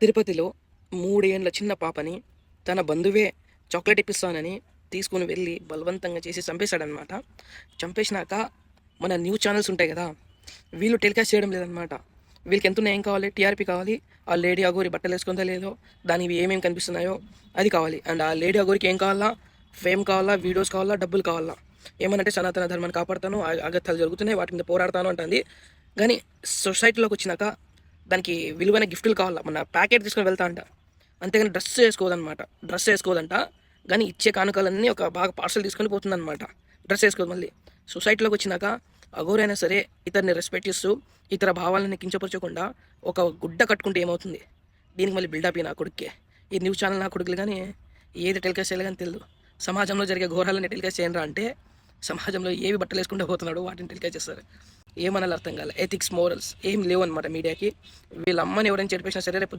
తిరుపతిలో 3 ఏండ్ల చిన్న పాపని తన బంధువే చాక్లెట్ ఇప్పిస్తానని తీసుకొని వెళ్ళి బలవంతంగా చేసి చంపేశాడనమాట. చంపేసినాక మన న్యూస్ ఛానల్స్ ఉంటాయి కదా, వీళ్ళు టెలికాస్ట్ చేయడం లేదనమాట. వీళ్ళకి ఎంతున్నాయి, ఏం కావాలి? టీఆర్పీ కావాలి. ఆ లేడీ అఘోరి బట్టలు వేసుకుందో లేదో, దానికి ఏమేమి కనిపిస్తున్నాయో అది కావాలి. అండ్ ఆ లేడీ అఘోరికి ఏం కావాలా? ఫేమ్ కావాలా, వీడియోస్ కావాలా, డబ్బులు కావాలా. ఏమనంటే సనాతన ధర్మాన్ని కాపాడుతాను, అగత్యాలు జరుగుతున్నాయి, వాటి మీద పోరాడతాను అంటుంది. కానీ సొసైటీలోకి వచ్చినాక దానికి విలువైన గిఫ్టులు కావాలా, మన ప్యాకెట్ తీసుకొని వెళ్తా అంట. అంతేగాని డ్రెస్ వేసుకోదనమాట. డ్రెస్ వేసుకోదంట, కానీ ఇచ్చే కానుకలన్నీ ఒక బాగా పార్సల్ తీసుకొని పోతుందన్నమాట. డ్రెస్ వేసుకోదు. మళ్ళీ సొసైటీలోకి వచ్చినాక అఘోరైనా సరే ఇతన్ని రెస్పెక్ట్ ఇస్తూ ఇతర భావాలను కించపరచకుండా ఒక గుడ్డ కట్టుకుంటే ఏమవుతుంది? దీనికి మళ్ళీ బిల్డప్ నా కొడుకే. ఈ న్యూస్ ఛానల్ నా కొడుకులు కానీ ఏది టెలికాస్ట్ చేయాలి కానీ తెలియదు. సమాజంలో జరిగే ఘోరాలని టెలికాస్ట్ చేయరా అంటే, సమాజంలో ఏవి బట్టలు వేసుకుంటూ పోతున్నాడో వాటిని టెలికాస్ట్ చేస్తారు. ఏమనాలి అర్థం కాలే. ఎథిక్స్, మోరల్స్ ఏం లేవు అనమాట మీడియాకి. వీళ్ళ అమ్మని ఎవరైనా చెడిపేసినా సరే రేపు